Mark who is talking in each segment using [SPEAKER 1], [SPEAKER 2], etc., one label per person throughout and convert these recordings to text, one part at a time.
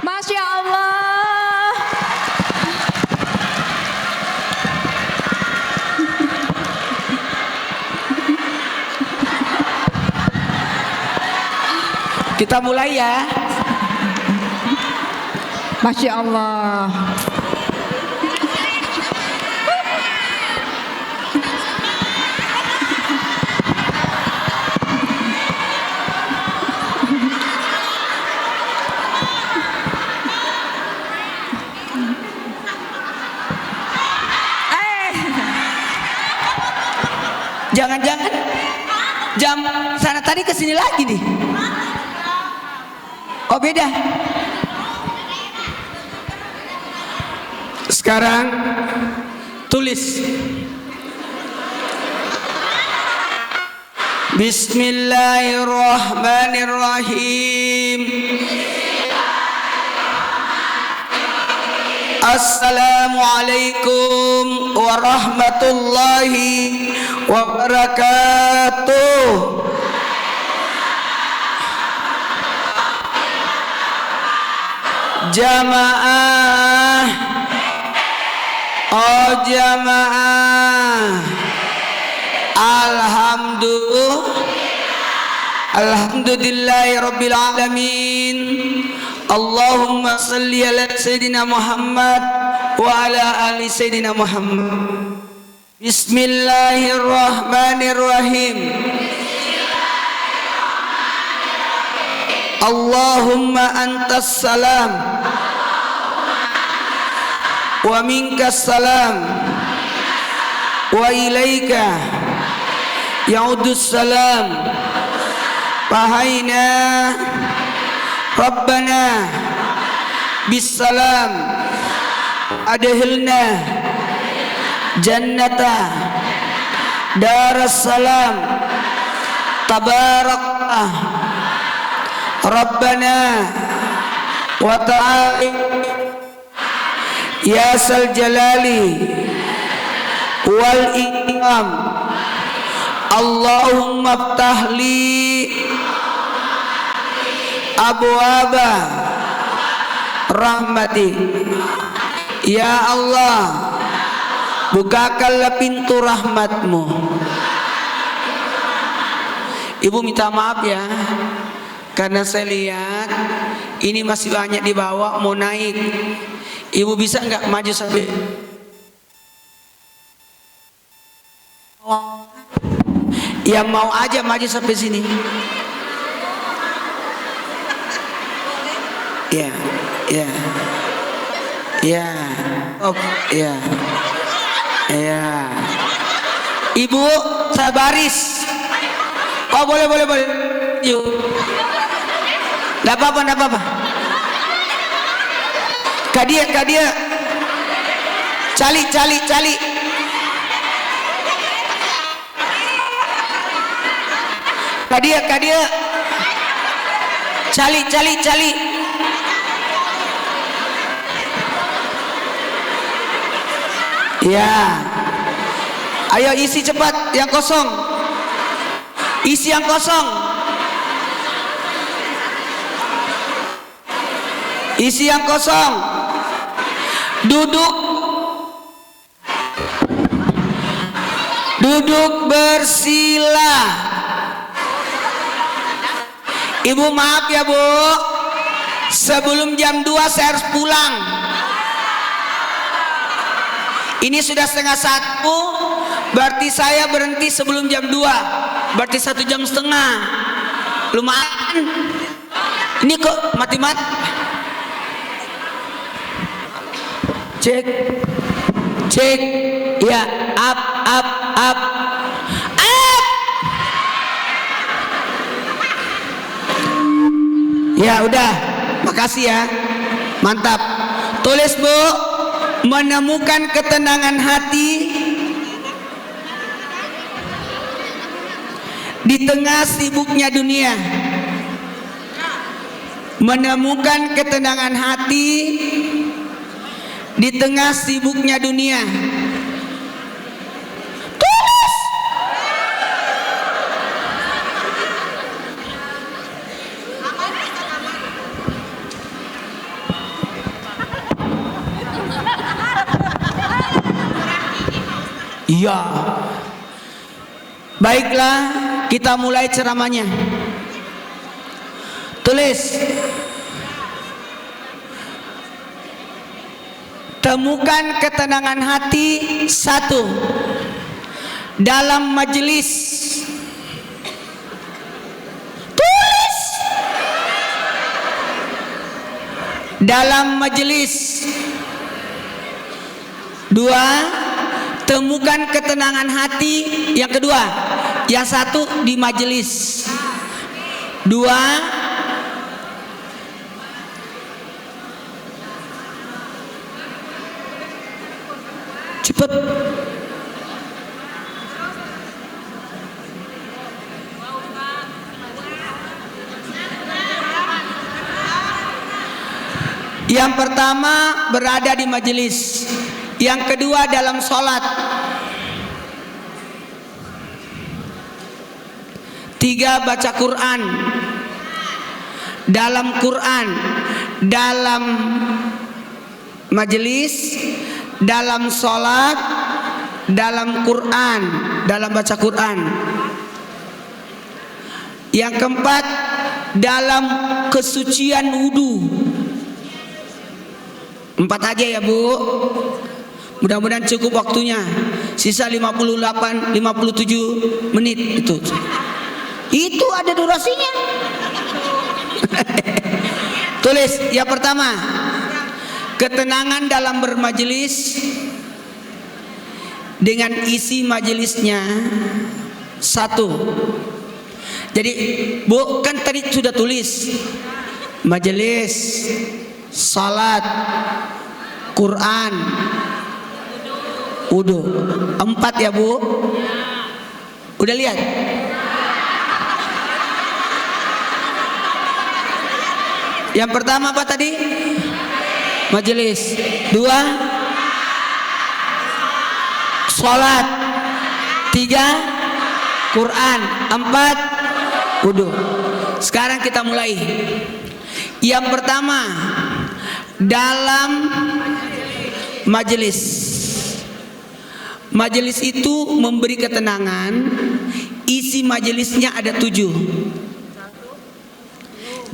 [SPEAKER 1] Masya Allah.
[SPEAKER 2] Kita mulai ya.
[SPEAKER 1] Masya Allah.
[SPEAKER 2] Jangan-jangan jam sana tadi kesini lagi nih. Oh beda. Sekarang tulis. Bismillahirrahmanirrahim. Assalamualaikum warahmatullahi wabarakatuh. Jamaah, oh jamaah, alhamdulillahi rabbil alamin. Allahumma salli ala Sayyidina Muhammad wa ala ali Sayyidina Muhammad. Bismillahirrahmanirrahim. Allahumma antas salam wa minkas salam wa ilaika ya'udus salam. Pahaina Rabbana bisalam adhilna jannata darassalam tabarakah Rabbana wa ta'ala ya sal jalali wal ikram. Allahumma ftahli abwaba rahmati. Ya Allah, bukakanlah pintu rahmatmu. Ibu minta maaf ya, karena saya lihat ini masih banyak di bawah mau naik. Ibu bisa nggak maju sampai? Yang mau aja maju sampai sini. Ya, ya, ya, oh, ya, ya. Ibu sabaris. Oh boleh. Yuk. Nggak apa-apa. Kadia. Cali. Kadia. Cali. Ya, ayo isi cepat yang kosong. Isi yang kosong. Isi yang kosong. Duduk bersila. Ibu maaf ya Bu, sebelum jam 2 saya harus pulang. Ini sudah 1:30, berarti saya berhenti sebelum jam 2, berarti 1 jam setengah. Lumayan. Ini kok mati-mati. Cek. Ya, up. Ya udah, makasih ya. Mantap. Tulis Bu. Menemukan ketenangan hati di tengah sibuknya dunia. Menemukan ketenangan hati di tengah sibuknya dunia. Tulis. Iya. Baiklah, kita mulai ceramahnya. Tulis. Temukan ketenangan hati satu dalam majelis. Tulis. Dalam majelis. Dua, temukan ketenangan hati. Yang kedua, yang satu di majelis. Dua, cepet. Yang pertama berada di majelis. Yang kedua dalam sholat. Tiga, baca Quran. Dalam Quran, dalam majelis, dalam sholat, dalam Quran, dalam baca Quran. Yang keempat, dalam kesucian wudhu. 4 aja ya Bu. Mudah-mudahan cukup waktunya. Sisa 57 menit itu. Itu ada durasinya. Tulis yang pertama, ketenangan dalam bermajelis dengan isi majelisnya satu. Jadi Bu kan tadi sudah tulis majelis, salat, Quran, wudu. 4 ya Bu. Udah lihat? Yang pertama apa tadi? Majelis. 2, sholat. 3, Quran. 4, wudu. Sekarang kita mulai. Yang pertama, dalam majelis. Majelis itu memberi ketenangan. Isi majelisnya ada 7.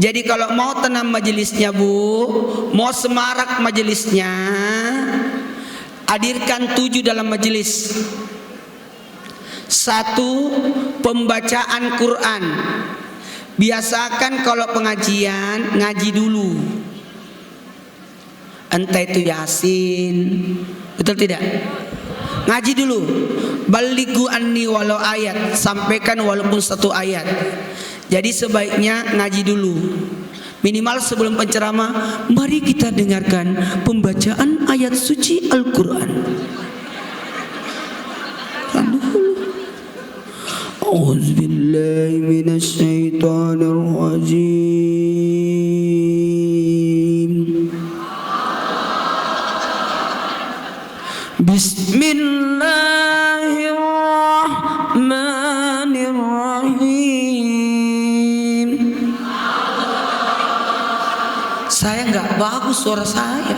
[SPEAKER 2] Jadi kalau mau tenang majelisnya Bu, mau semarak majelisnya, hadirkan 7 dalam majelis. 1, pembacaan Quran. Biasakan kalau pengajian ngaji dulu. Entah itu Yasin, betul tidak? Ngaji dulu. Balighu anni walau ayat, sampaikan walaupun 1 ayat. Jadi sebaiknya ngaji dulu. Minimal sebelum penceramah, mari kita dengarkan pembacaan ayat suci Al-Quran. A'udzubillahi minasyaitonir rajim. Bismillahirrahmanirrahim. Saya nggak bagus suara saya.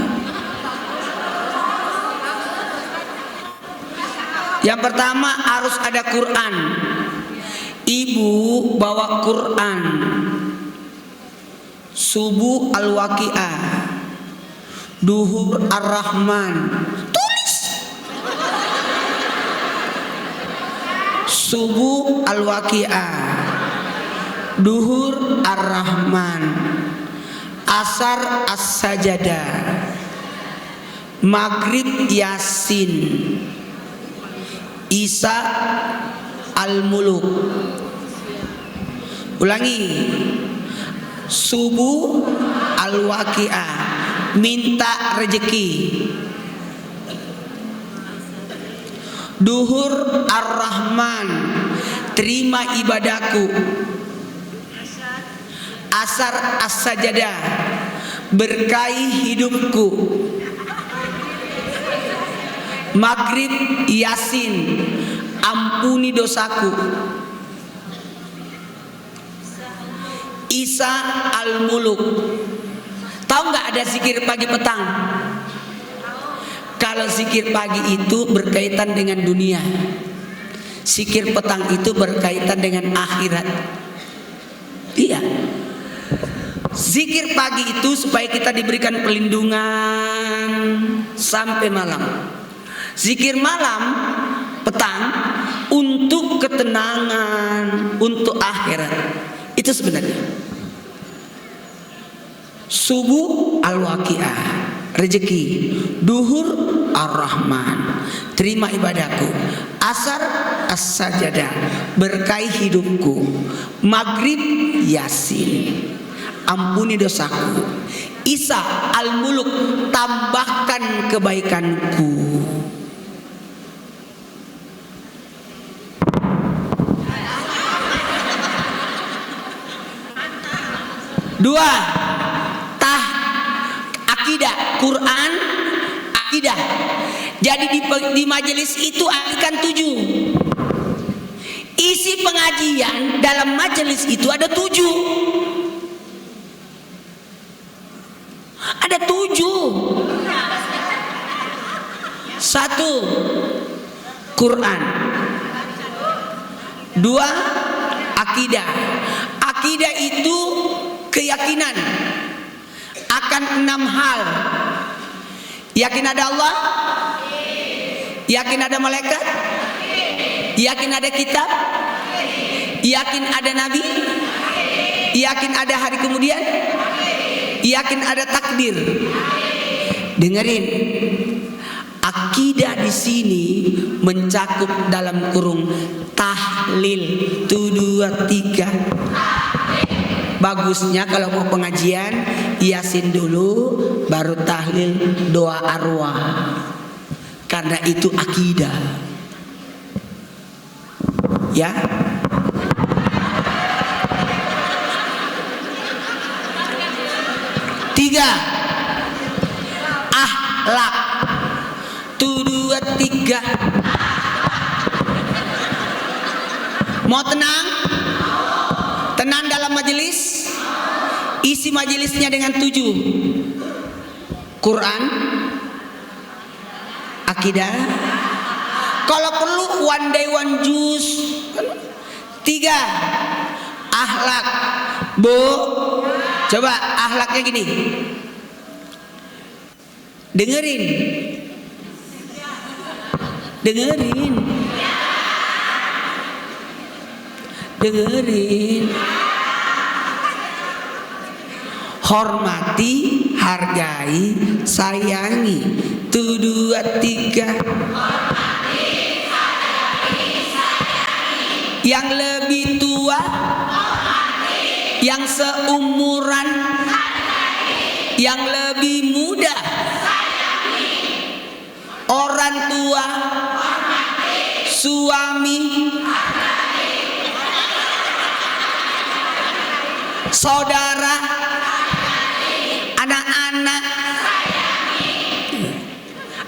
[SPEAKER 2] Yang pertama harus ada Quran. Ibu bawa Quran. Subuh Al-Waqi'ah, Duhur Ar-Rahman. Tulis. Subuh Al-Waqi'ah, Duhur Ar-Rahman, Asar As-Sajadah, Maghrib Yasin, Isya Al-Muluk. Ulangi. Subuh Al-Waqi'ah, minta rezeki. Duhur Ar-Rahman, terima ibadahku. Asar As-Sajadah, berkahi hidupku. Maghrib Yasin, ampuni dosaku. Isya Al-Muluk. Tahu nggak ada zikir pagi petang? Kalau zikir pagi itu berkaitan dengan dunia, zikir petang itu berkaitan dengan akhirat. Iya. Zikir pagi itu supaya kita diberikan perlindungan sampai malam. Zikir malam, petang, untuk ketenangan, untuk akhirat. Itu sebenarnya. Subuh al-waqiah, rezeki. Duhur ar-Rahman, terima ibadahku. Asar as-sajadah, berkahi hidupku. Maghrib Yasin, ampuni dosaku. Isya al-muluk, tambahkan kebaikanku. Dua, akidah, Quran, akidah. Jadi di majelis itu alihkan 7. Isi pengajian dalam majelis itu ada 7. Ada 7. 1, Quran. 2, akidah. Akidah itu keyakinan akan 6 hal. Yakin ada Allah, yakin ada malaikat, yakin ada kitab, yakin ada nabi, yakin ada hari kemudian, yakin ada takdir. Dengerin, akidah di sini mencakup dalam kurung tahlil 1, 2, 3. Bagusnya kalau mau pengajian Yasin dulu, baru tahlil, doa arwah, karena itu akidah. Ya. Tiga, akhlak. 1, 2, 3. Mau tenang? Tenang dalam majelis. Isi majelisnya dengan 7. Quran, akidah. Kalau perlu one day one juice. 3, akhlak. Bu, coba akhlaknya gini. Dengerin. Dengerin. Dengerin. Hormati, hargai, sayangi. 1, 2, 3. Hormati, hargai, sayangi. Yang lebih tua, hormati. Yang seumuran, hargai. Yang lebih muda, sayangi. Orang tua, hormati. Suami, hargai. Saudara, anak-anak,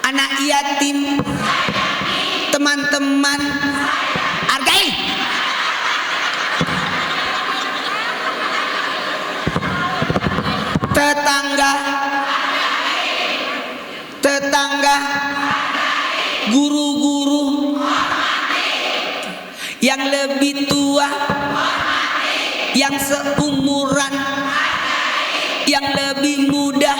[SPEAKER 2] anak yatim, teman-teman, hargai. Tetangga, guru-guru, yang lebih tua, yang seumuran, yang lebih muda,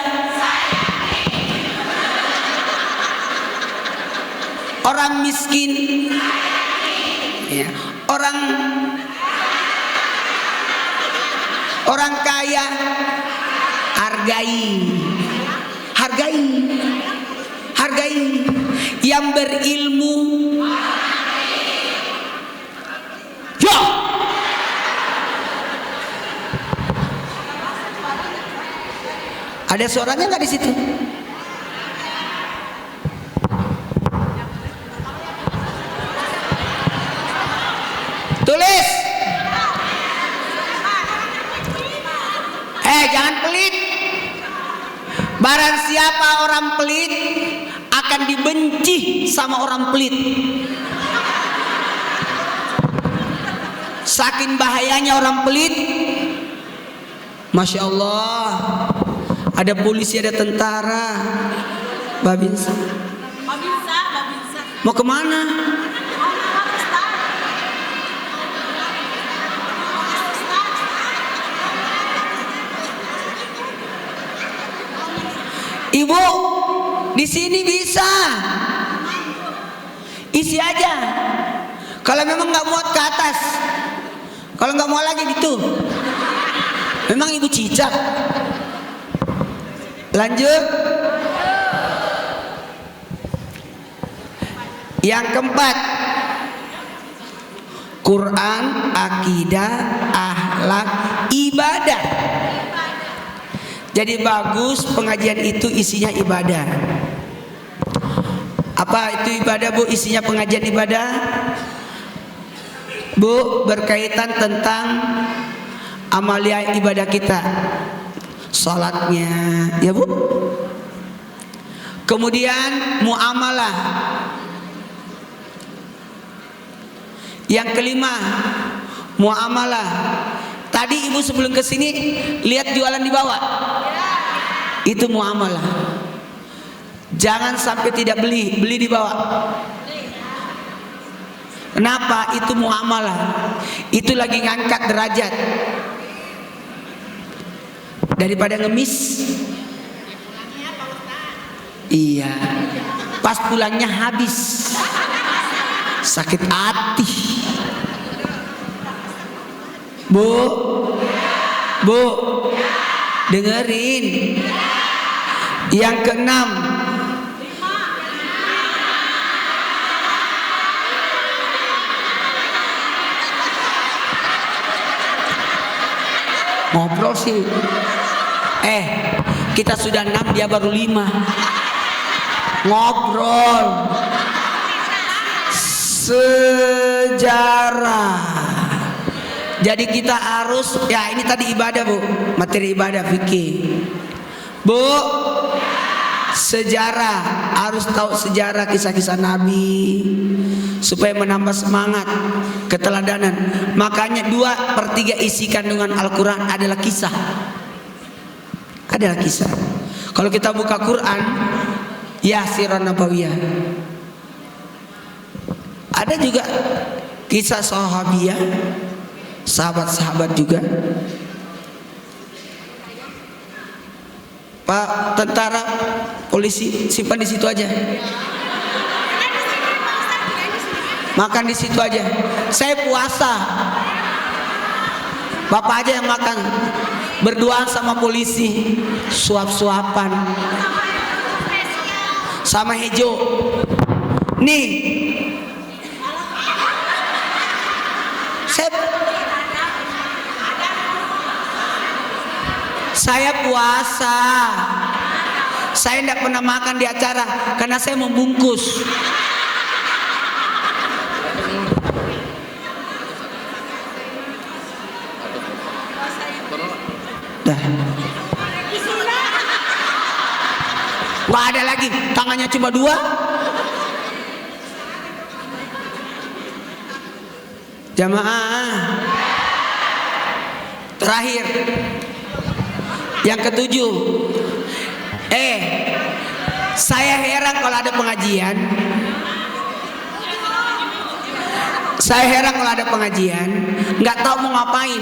[SPEAKER 2] orang miskin, ya, orang kaya, hargai, yang berilmu, ya. Ada suaranya nggak di situ? Tulis. Jangan pelit. Barang siapa orang pelit akan dibenci sama orang pelit. Saking bahayanya orang pelit. Masya Allah. Ada polisi, ada tentara. Babinsa. Mau kemana? Ibu, di sini bisa. Isi aja. Kalau memang nggak muat ke atas. Kalau nggak mau lagi gitu. Memang ibu cicak. Lanjut. Yang keempat, Quran, akidah, akhlak, ibadah. Jadi bagus pengajian itu isinya ibadah. Apa itu ibadah, Bu? Isinya pengajian ibadah, Bu, berkaitan tentang amalia ibadah kita, sholatnya, ya Bu. Kemudian muamalah. Yang kelima, muamalah. Tadi ibu sebelum kesini lihat jualan di bawah, itu muamalah. Jangan sampai tidak beli di bawah. Kenapa? Itu muamalah. Itu lagi ngangkat derajat. Daripada ngemis. Iya. Pas pulangnya habis. Sakit hati. Bu, dengerin. Yang keenam, ngobrol sih. Kita sudah 6, dia baru 5. Ngobrol sejarah. Jadi kita harus, ya ini tadi ibadah Bu, materi ibadah fikih. Bu, sejarah, harus tahu sejarah kisah-kisah Nabi supaya menambah semangat, keteladanan. Makanya 2/3 isi kandungan Al-Quran adalah kisah. Adalah kisah. Kalau kita buka Quran, ya sirah nabawiyah. Ada juga kisah sahabiyah, sahabat-sahabat juga. Pak tentara, polisi, simpan di situ aja. Makan di situ aja. Saya puasa. Bapak aja yang makan. Berduaan sama polisi, suap-suapan. Sama Hejo. Nih. Saya puasa. Saya tidak pernah makan di acara karena saya membungkus. Dah. Gak ada lagi, tangannya cuma 2. Jamaah. Terakhir, yang ke-7. Saya heran kalau ada pengajian. Saya heran kalau ada pengajian, nggak tahu mau ngapain.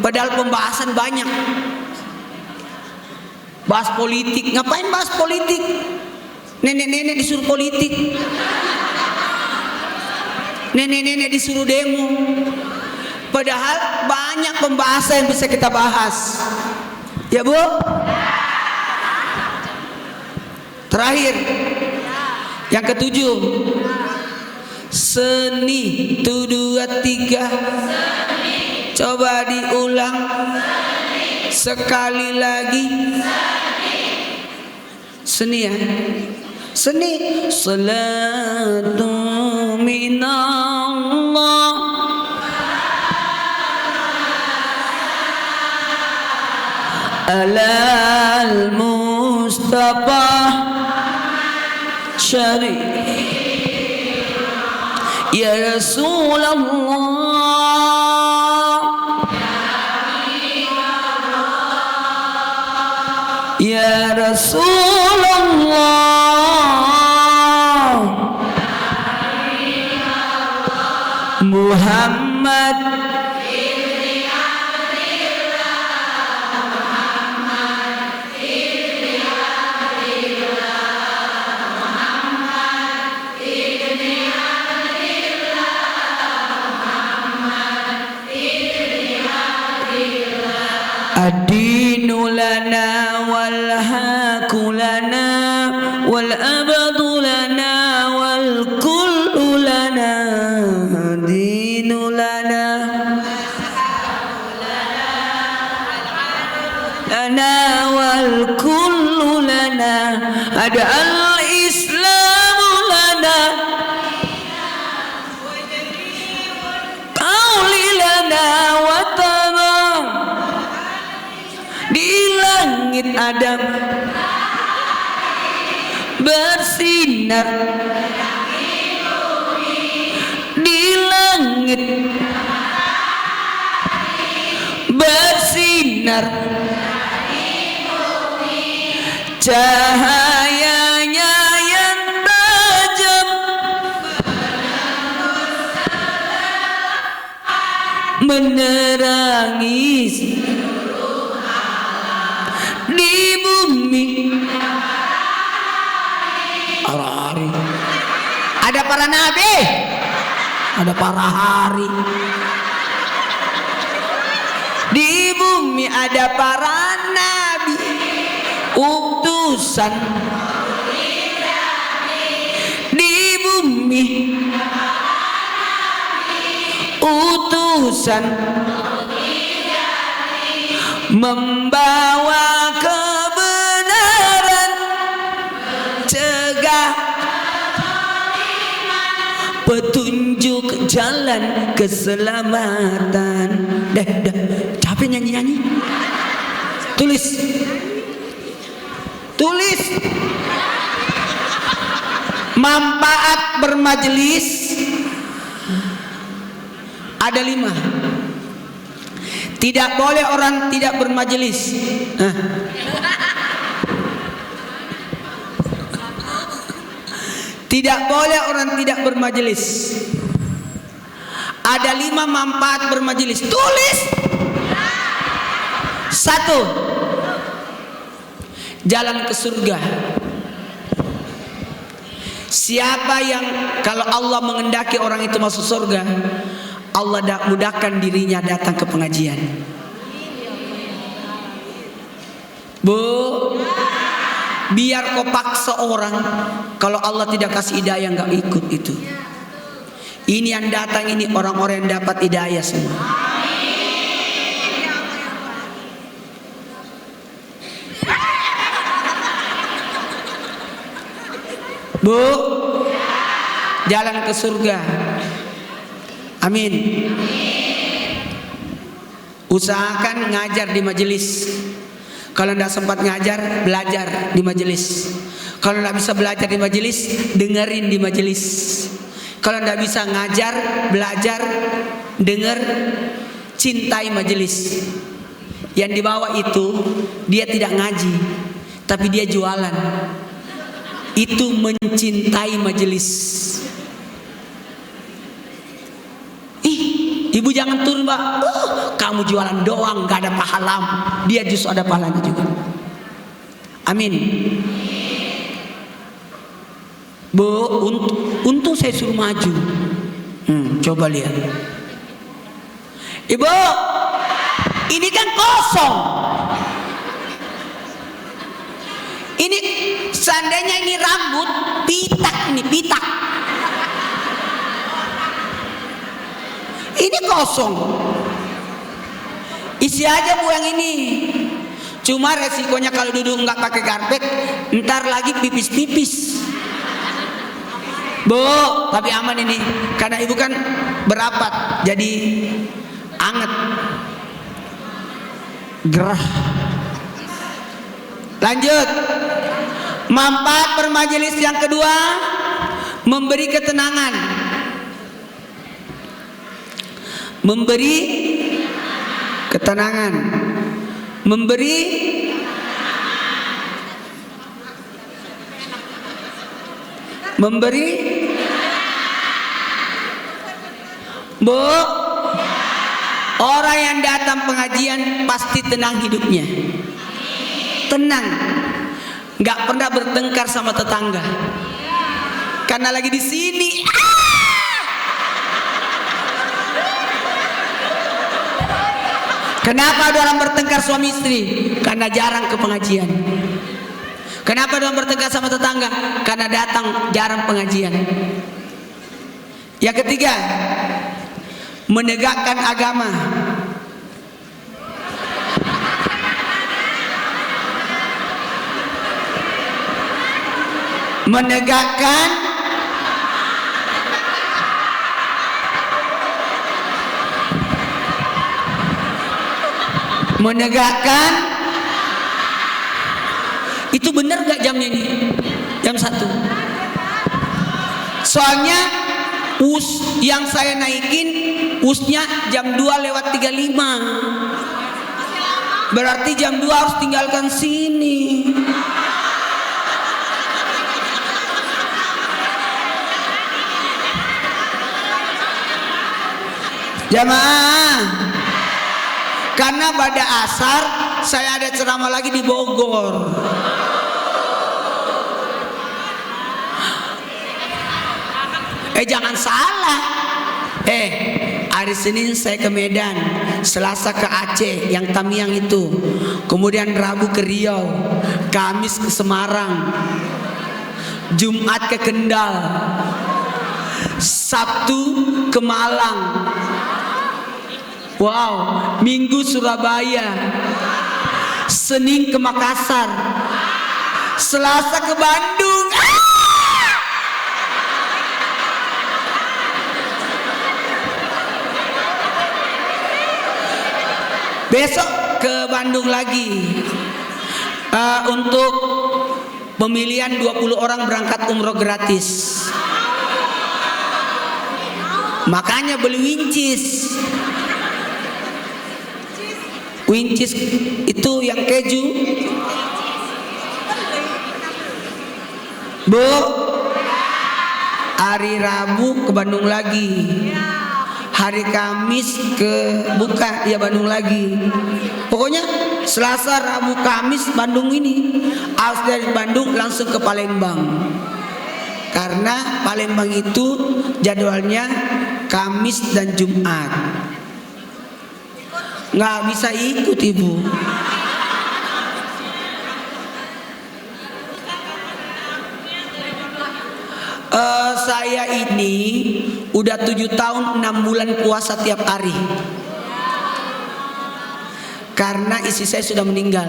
[SPEAKER 2] Padahal pembahasan banyak. Bahas politik, ngapain bahas politik? Nenek-nenek disuruh politik. Nenek-nenek disuruh demo. Padahal banyak pembahasan yang bisa kita bahas. Ya Bu? Terakhir, yang ke-7. Seni, 1, 2, 3. Coba diulang. Sekali lagi. Seni ya. Seni. Salatu minallah alal Mustafa syari ya Rasulullah ya Rasulullah Muhammad ad-dinu lana wal haku lana wal abadu lana wal kullu lana dinu lana lana wal kullu lana ada al-islamu lana qauli lana wa tamam. Di langit Adam bersinar, di langit bersinar, cahayanya yang tajam menerangi di bumi. Hari ada para nabi, ada para hari. Di bumi ada para nabi, utusan. Di bumi utusan membawa kebenaran, cegah petunjuk jalan keselamatan. Dah capek nyanyi-nyanyi. Tulis manfaat bermajelis ada 5. Tidak boleh orang tidak bermajelis. Tidak boleh orang tidak bermajelis. Ada 5 manfaat bermajelis. Tulis. 1. Jalan ke surga. Siapa yang kalau Allah mengendaki orang itu masuk surga, Allah mudahkan dirinya datang ke pengajian. Bu, biar kau paksa orang, kalau Allah tidak kasih hidayah nggak ikut itu. Ini yang datang ini orang-orang yang dapat hidayah semua. Bu, jalan ke surga. Amin. Usahakan ngajar di majelis. Kalau tidak sempat ngajar, belajar di majelis. Kalau tidak bisa belajar di majelis, dengerin di majelis. Kalau tidak bisa ngajar, belajar, denger, cintai majelis. Yang dibawa itu dia tidak ngaji, tapi dia jualan. Itu mencintai majelis. Ibu jangan turun, Mbak. Kamu jualan doang, gak ada pahala. Dia justru ada pahalanya juga. Amin. Bu, untung saya suruh maju. Coba lihat. Ibu, ini kan kosong. Ini seandainya ini rambut, pitak ini, pitak. Ini kosong. Isi aja Bu yang ini. Cuma resikonya kalau duduk nggak pakai karpet, ntar lagi pipis-pipis. Bu, tapi aman ini. Karena ibu kan berapat, jadi anget. Gerah. Lanjut. Manfaat bermajelis yang kedua, memberi ketenangan. Memberi ketenangan. Memberi Bu, orang yang datang pengajian pasti tenang hidupnya. Tenang, nggak pernah bertengkar sama tetangga. Karena lagi di sini. Kenapa ada orang bertengkar suami istri? Karena jarang ke pengajian. Kenapa ada orang bertengkar sama tetangga? Karena datang jarang pengajian. Yang ketiga, menegakkan agama. Menegakkan itu benar gak jamnya ini? Jam 1. Soalnya us yang saya naikin usnya jam 2:35. Berarti jam 2 harus tinggalkan sini. Jamaah, karena pada asar saya ada ceramah lagi di Bogor. Jangan salah. Hari Senin saya ke Medan, Selasa ke Aceh yang Tamiang itu, kemudian Rabu ke Riau, Kamis ke Semarang, Jumat ke Kendal, Sabtu ke Malang. Wow, Minggu Surabaya, Senin ke Makassar, Selasa ke Bandung. Besok ke Bandung lagi untuk pemilihan 20 orang berangkat umroh gratis. Makanya beli wincis. Wincis itu yang keju. Bu, hari Rabu ke Bandung lagi. Hari Kamis ke Bandung lagi. Pokoknya Selasa, Rabu, Kamis Bandung ini. Harus dari Bandung langsung ke Palembang. Karena Palembang itu jadwalnya Kamis dan Jumat. Nggak bisa ikut ibu. Saya ini udah 7 tahun 6 bulan puasa tiap hari. Karena istri saya sudah meninggal.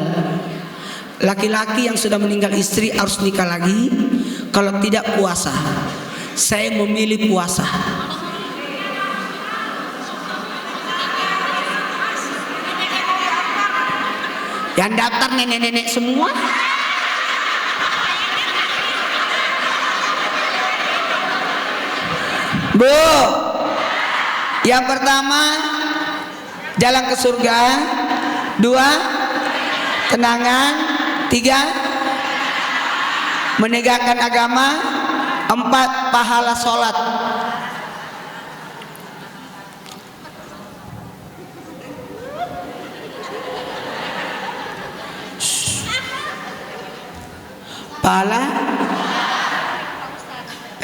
[SPEAKER 2] Laki-laki yang sudah meninggal istri harus nikah lagi. Kalau tidak puasa. Saya memilih puasa. Yang daftar nenek-nenek semua. Bu, yang pertama jalan ke surga, 2 tenangan, 3 menegakkan agama, 4 pahala sholat. Pahala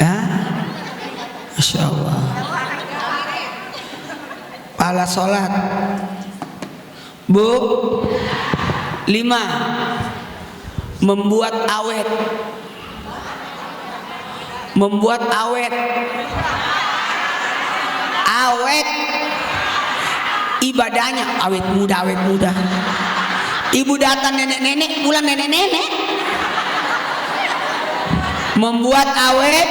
[SPEAKER 2] ya, Masya Allah. Pahala sholat. Bu, 5 membuat awet. Membuat awet. Awet ibadahnya awet muda, awet muda. Ibu datang nenek-nenek, pulang nenek-nenek. Membuat awet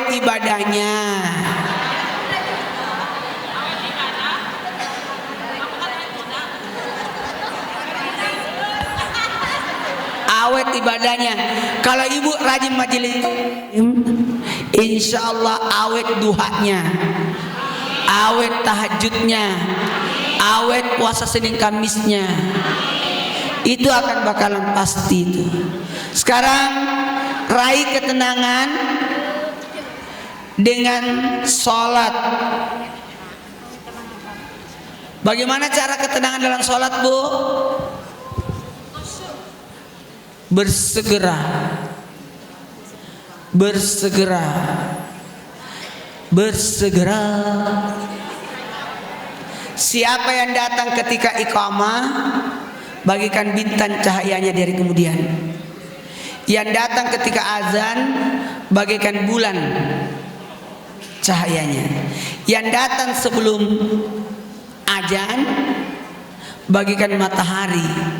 [SPEAKER 2] ibadahnya. Awet ibadahnya. Kalau ibu rajin majelis, insya Allah awet duhanya, awet tahajudnya, awet puasa Senin Kamisnya. Itu akan bakalan pasti itu. Sekarang raih ketenangan dengan sholat. Bagaimana cara ketenangan dalam sholat, Bu? Bersegera, bersegera, bersegera. Siapa yang datang ketika iqamah, bagikan bintang cahayanya dari kemudian. Yang datang ketika azan, bagaikan bulan cahayanya. Yang datang sebelum azan, bagaikan matahari.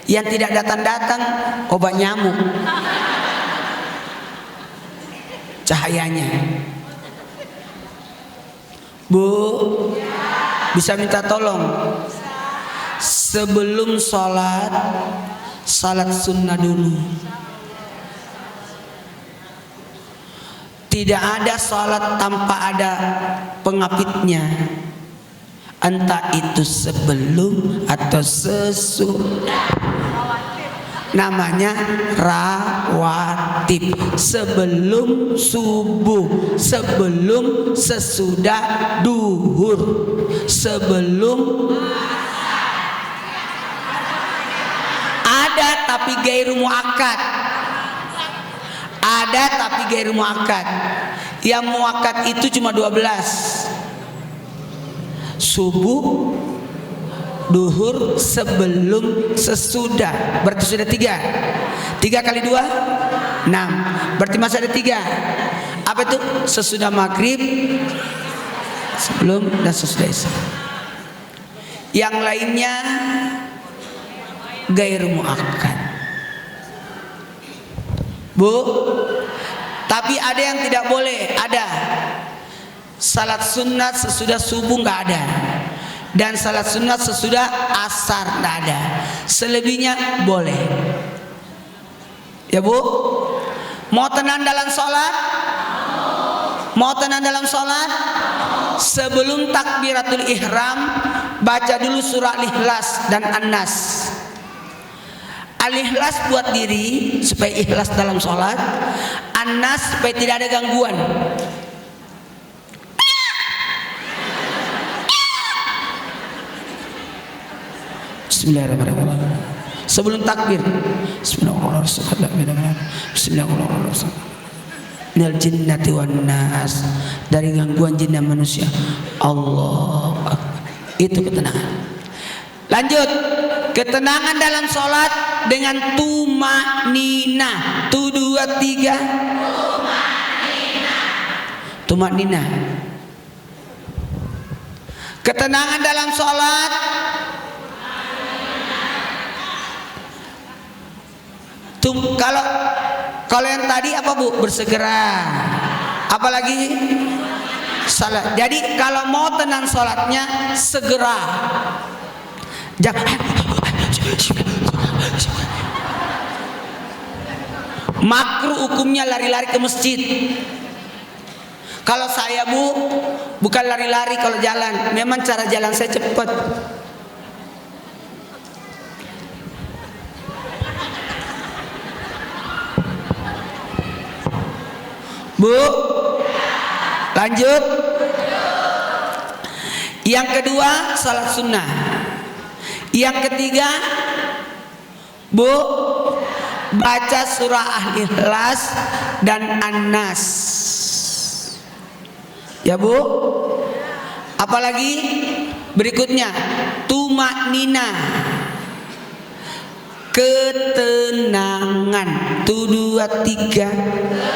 [SPEAKER 2] Yang tidak datang-datang, obat nyamuk cahayanya. Bu, bisa minta tolong sebelum sholat, salat sunnah dulu. Tidak ada sholat tanpa ada pengapitnya, entah itu sebelum atau sesudah. Namanya rawatib. Sebelum subuh, sebelum sesudah duhur, sebelum. Ada tapi gairu muakkad. Ada tapi gairu muakkad. Yang muakkad itu cuma 12. Subuh, duhur, sebelum, sesudah. Berarti sudah 3. 3 kali 2 6. Berarti masih ada 3. Apa itu? Sesudah maghrib, sebelum, dan sesudah isya. Yang lainnya gairu muakkad. Bu, tapi ada yang tidak boleh. Ada salat sunat sesudah subuh, nggak ada. Dan salat sunat sesudah asar, nggak ada. Selebihnya boleh. Ya Bu, mau tenang dalam sholat? Mau tenang dalam sholat? Sebelum takbiratul ihram, baca dulu surah Al-Ikhlas dan An-Nas. Al-Ikhlas buat diri supaya ikhlas dalam sholat. An-Nas supaya tidak ada gangguan. Bismillahirrahmanirrahim. Sebelum takbir, Bismillahirrahmanirrahim. Bismillahirrahmanirrahim. Minal jinnati wan nas, dari gangguan jin dan manusia. Allah Akbar. Itu ketenangan. Lanjut, ketenangan dalam sholat dengan tumanina. Tu 2 3. Tumanina. Ketenangan dalam sholat kalau yang tadi apa Bu? Bersegera. Apalagi salat. Jadi kalau mau tenang sholatnya segera. Jangan makruh hukumnya lari-lari ke masjid. Kalau saya Bu, bukan lari-lari kalau jalan. Memang cara jalan saya cepat. Bu, lanjut. Yang kedua salat sunnah. Yang ketiga, Bu, baca surah Al-Ikhlas dan An-Nas. Ya Bu. Apalagi berikutnya tumanina, ketenangan. Tu 2 3.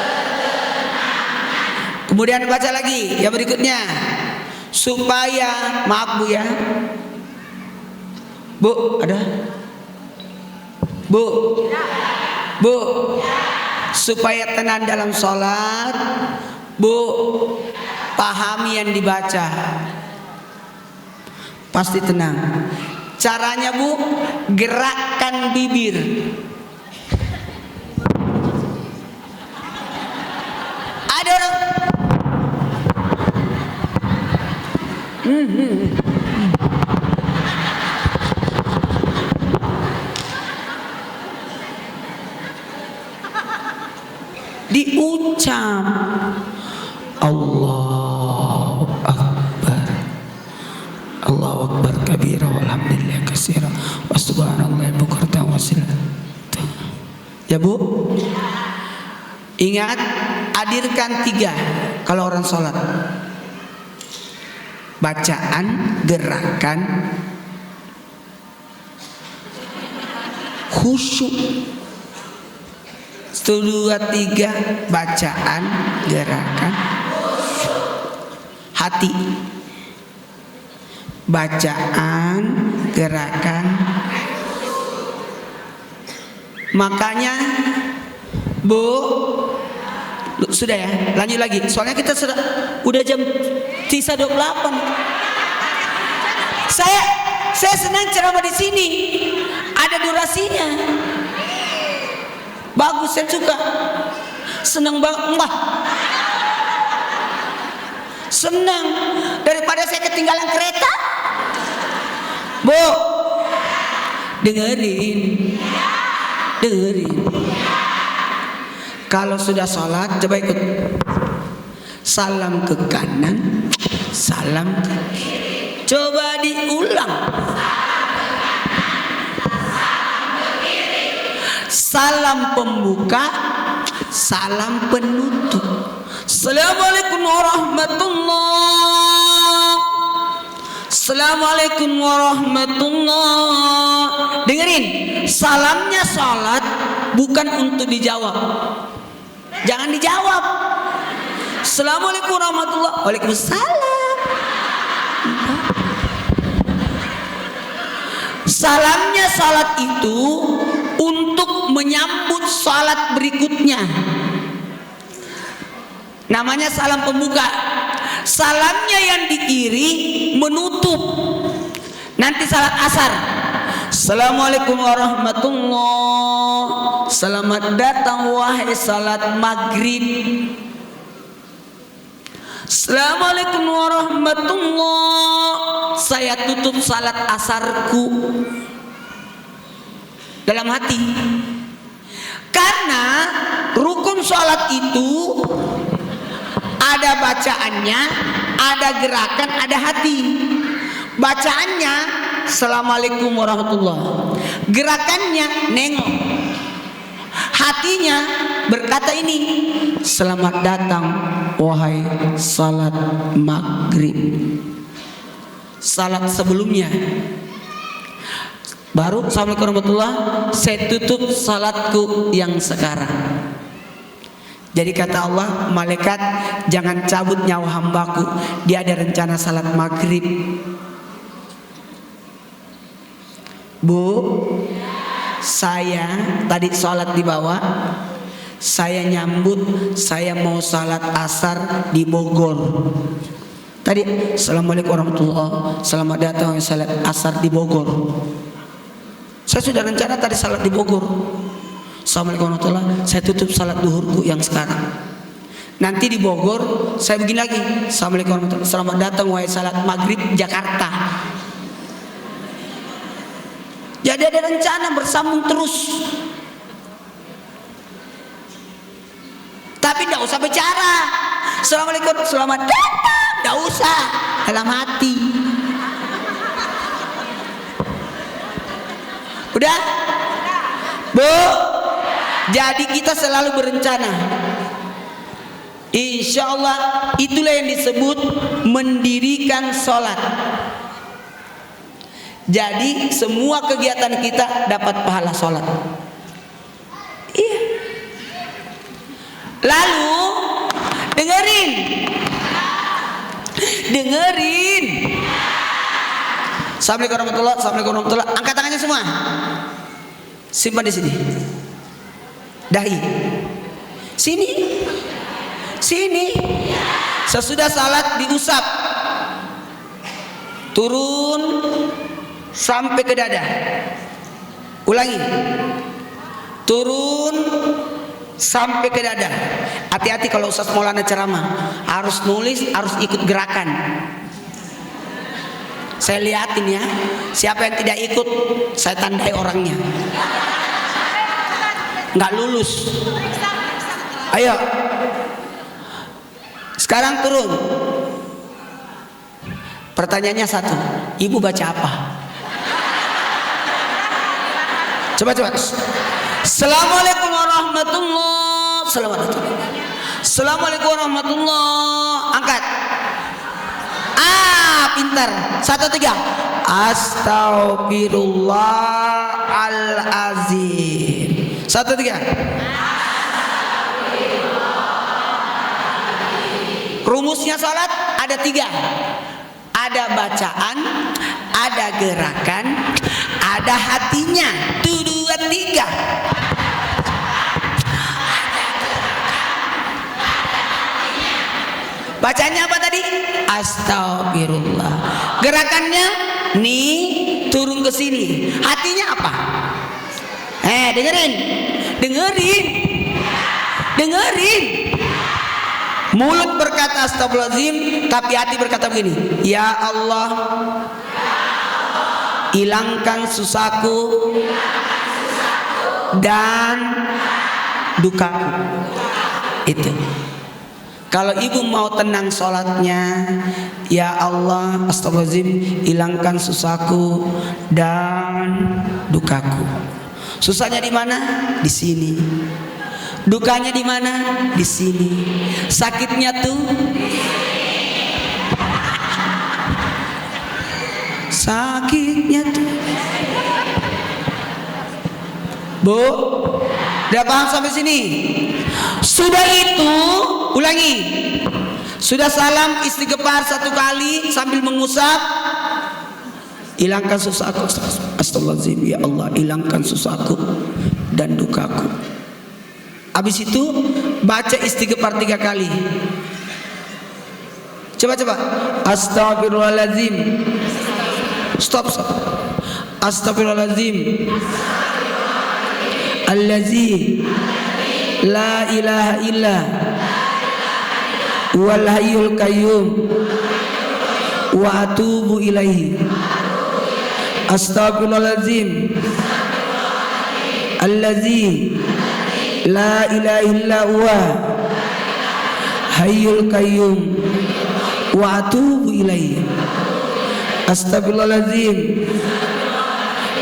[SPEAKER 2] Kemudian baca lagi yang berikutnya, supaya, maaf Bu ya, Bu ada? Bu, Bu, supaya tenang dalam sholat, Bu, pahami yang dibaca, pasti tenang. Caranya Bu, gerakkan bibir. Ada orang diucap. Allahu Akbar. Allahu Akbar kabira walhamdulillah katsira wa subhanallahi bukratan wa asila. Ya Bu, ingat, hadirkan 3 kalau orang sholat: bacaan, gerakan, khusyuk. 1, 2, 3, bacaan, gerakan, hati. Bacaan, gerakan. Makanya Bu, sudah ya, lanjut lagi. Soalnya kita udah jam sisa 28. Saya senang ceramah di sini. Ada durasinya. Bagus, saya suka. Senang banget. Senang daripada saya ketinggalan kereta. Bu, dengerin. Kalau sudah sholat, coba ikut. Salam ke kanan, salam ke kiri. Coba diulang. Salam pembuka, salam penutup. Assalamualaikum warahmatullah. Assalamualaikum warahmatullah. Dengerin, salamnya salat bukan untuk dijawab. Jangan dijawab. Assalamualaikum warahmatullah. Waalaikumsalam. Salamnya salat itu untuk menyambut salat berikutnya. Namanya salam pembuka. Salamnya yang di kiri menutup. Nanti salat asar. Assalamualaikum warahmatullah. Selamat datang wahai salat maghrib. Assalamualaikum warahmatullah. Saya tutup salat asarku dalam hati. Karena rukun salat itu ada bacaannya, ada gerakan, ada hati. Bacaannya Assalamualaikum warahmatullah. Gerakannya nengok. Hatinya berkata ini, selamat datang wahai salat maghrib. Salat sebelumnya baru Assalamualaikum warahmatullah, saya tutup salatku yang sekarang. Jadi kata Allah, malaikat jangan cabut nyawa hambaku, dia ada rencana salat maghrib. Bu, saya tadi salat di bawah, saya nyambut, saya mau salat asar di Bogor. Tadi Assalamualaikum warahmatullah, selamat datang salat asar di Bogor. Saya sudah rencana tadi salat di Bogor. Assalamualaikum warahmatullah, saya tutup salat duhurku yang sekarang. Nanti di Bogor saya begini lagi, Assalamualaikum warahmatullah, selamat datang wahai salat maghrib Jakarta. Jadi ada rencana bersambung terus. Tapi tidak usah bicara Assalamualaikum, selamat datang, tidak usah, dalam hati. Udah? Bu, jadi kita selalu berencana. Insya Allah itulah yang disebut mendirikan sholat. Jadi semua kegiatan kita dapat pahala sholat. Iya. Lalu dengerin. Assalamualaikum warahmatullahi wabarakatuh. Angkat tangannya semua. Simpan di sini. Dahi. Sini. Sesudah salat diusap. Turun sampai ke dada. Ulangi. Turun sampai ke dada. Hati-hati kalau Ustaz Maulana ceramah, harus nulis, harus ikut gerakan. Saya liatin ya, siapa yang tidak ikut saya tandai orangnya, nggak lulus. Ayo. Sekarang turun. Pertanyaannya satu, ibu baca apa? Coba. Assalamualaikum warahmatullahi wabarakatuh. Assalamualaikum warahmatullahi. Angkat. Pintar. 1, 3. Astaghfirullahalazim. 1, 3. Rumusnya salat ada 3. Ada bacaan, ada gerakan, ada hatinya. 1, 2, 3. Bacanya apa tadi? Astagfirullah. Gerakannya nih turun ke sini. Hatinya apa? Dengerin. Mulut berkata astagfirullahaladzim, tapi hati berkata begini. Ya Allah, hilangkan susahku dan dukaku. Itu. Kalau ibu mau tenang sholatnya, ya Allah, astagfirullahaladzim, hilangkan susahku dan dukaku. Susahnya di mana? Di sini. Dukanya di mana? Di sini. Sakitnya tuh Bu, udah paham sampai sini? Sudah itu, ulangi. Sudah salam istighfar 1 kali sambil mengusap. Hilangkan susahku. Astagfirullahaladzim, ya Allah, hilangkan susahku dan dukaku. Habis itu baca istighfar 3 kali. Coba. Astagfirullahaladzim. Stop. Astagfirullahaladzim. Allazi la ilaha illa wal hayyul qayyum wa atubu ilaihi. Astagfirullahaladzim. Allazi la ilaha illa huwa hayyul qayyum wa atubu ilaihi. Astagfirullahaladzim.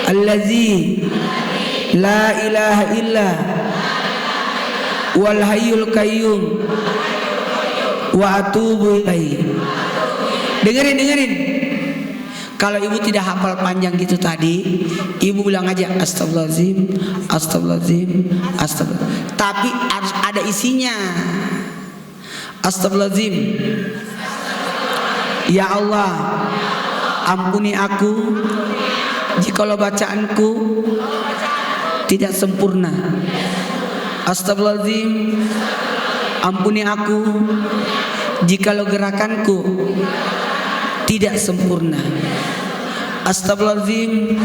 [SPEAKER 2] Allazi la ilaha illa wal hayyul qayyum wa atubu ilaihi. Dengerin. Kalau ibu tidak hafal panjang gitu tadi, ibu bilang aja astagfirullahaladzim. Tapi harus ada isinya. Astagfirullahaladzim. Ya Allah, ampuni aku jikalau bacaanku tidak sempurna. Astagfirullahaladzim. Ampuni aku jikalau gerakanku tidak sempurna. Astagfirullahaladzim.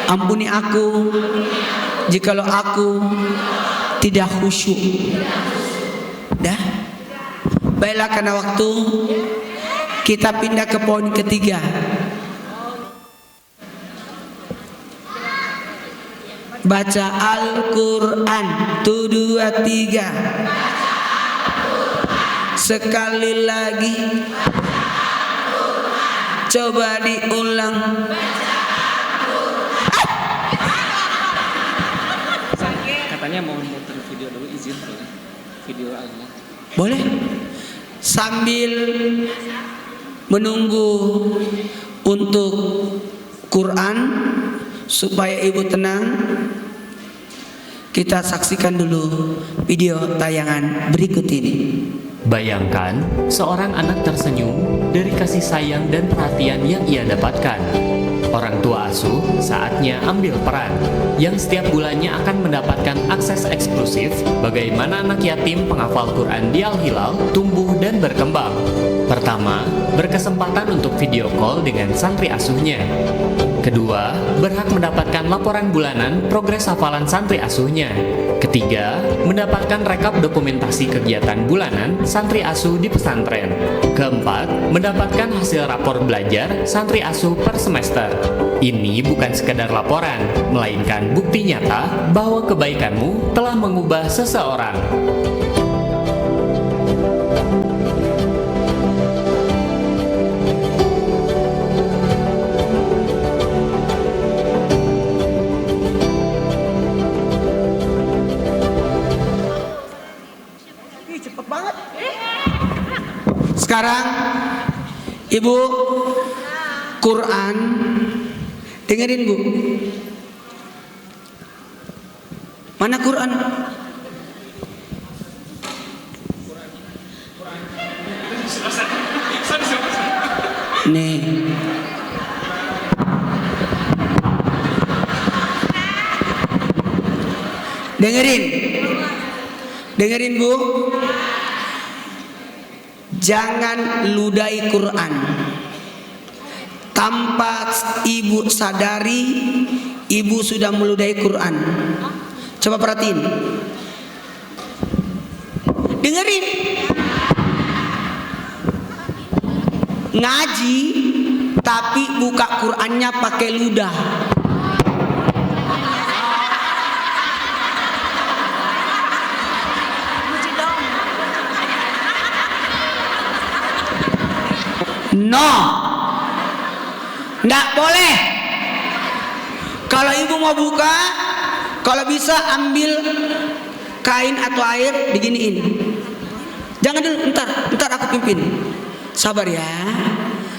[SPEAKER 2] Ampuni aku jikalau aku tidak khusyuk. Dah. Baiklah, karena waktu kita pindah ke poin ketiga. Baca Al-Quran. 1, 2, 3. Sekali lagi. Coba diulang.
[SPEAKER 3] Katanya mau muter video dulu, izin boleh? Video Allah.
[SPEAKER 2] Boleh. Sambil menunggu untuk Quran supaya ibu tenang, kita saksikan dulu video tayangan berikut ini.
[SPEAKER 4] Bayangkan seorang anak tersenyum dari kasih sayang dan perhatian yang ia dapatkan. Orang tua asuh saatnya ambil peran, yang setiap bulannya akan mendapatkan akses eksklusif bagaimana anak yatim penghafal Quran di Al-Hilal tumbuh dan berkembang. Pertama, berkesempatan untuk video call dengan santri asuhnya. Kedua, berhak mendapatkan laporan bulanan progres hafalan santri asuhnya. Ketiga, mendapatkan rekap dokumentasi kegiatan bulanan santri asuh di pesantren. Keempat, mendapatkan hasil rapor belajar santri asuh per semester. Ini bukan sekedar laporan, melainkan bukti nyata bahwa kebaikanmu telah mengubah seseorang.
[SPEAKER 2] Sekarang Ibu, Quran, dengerin Bu. Mana Quran? Nih. Dengerin Bu. Jangan ludahi Quran. Tanpa Ibu sadari, Ibu sudah meludahi Quran. Coba perhatiin. Dengerin. Ngaji tapi buka Qurannya pakai ludah. No, nggak boleh. Kalau ibu mau buka, kalau bisa ambil kain atau air diginiin. Jangan dulu, ntar aku pimpin. Sabar ya,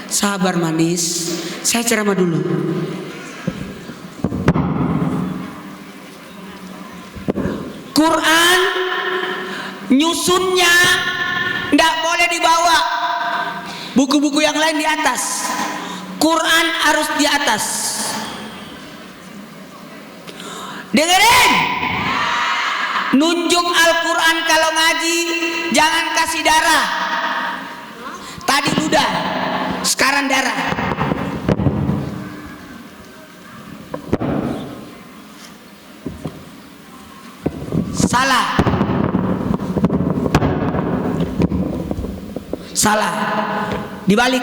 [SPEAKER 2] sabar manis. Saya ceramah dulu. Quran nyusunnya nggak boleh dibawa. Buku-buku yang lain di atas, Quran harus di atas. Dengerin, nunjuk Al-Quran kalau ngaji, jangan kasih darah. Tadi ludah, sekarang darah. Salah. Dibalik.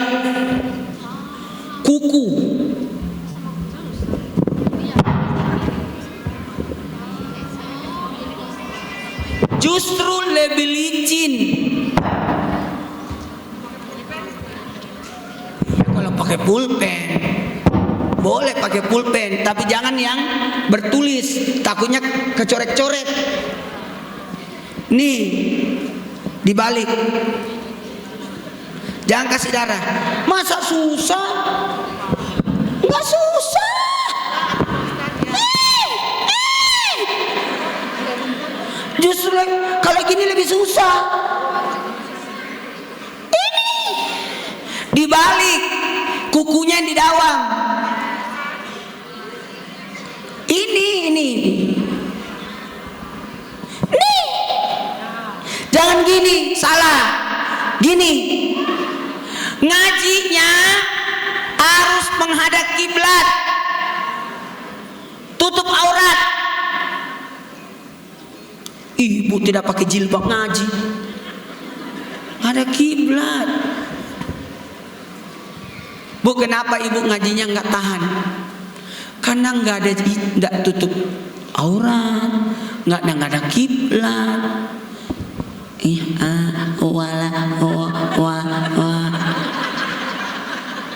[SPEAKER 2] Kuku. Justru lebih licin. Kalau pakai pulpen, boleh pakai pulpen, tapi jangan yang bertulis, takutnya kecoret-coret. Nih, dibalik. Jangan kasih darah. Masa susah? Enggak susah. Justru kalau gini lebih susah. Ini dibalik, kukunya yang didawang. Ini. Nih. Jangan gini, salah. Gini. Ngajinya harus menghadap kiblat, tutup aurat. Ibu tidak pakai jilbab ngaji, ada kiblat. Bu, kenapa ibu ngajinya nggak tahan? Karena nggak tutup aurat, nggak ada kiblat.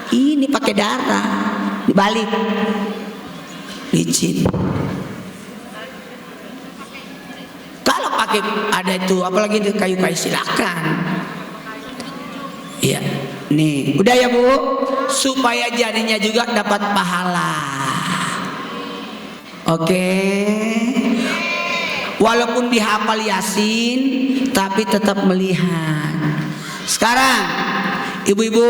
[SPEAKER 2] Ini pakai darah, dibalik, licin. Kalau pakai ada itu, apalagi di kayu-kayu, silakan. Iya, nih, udah ya Bu, supaya jadinya juga dapat pahala. Oke. Walaupun dihafal Yasin, tapi tetap melihat. Sekarang, ibu-ibu,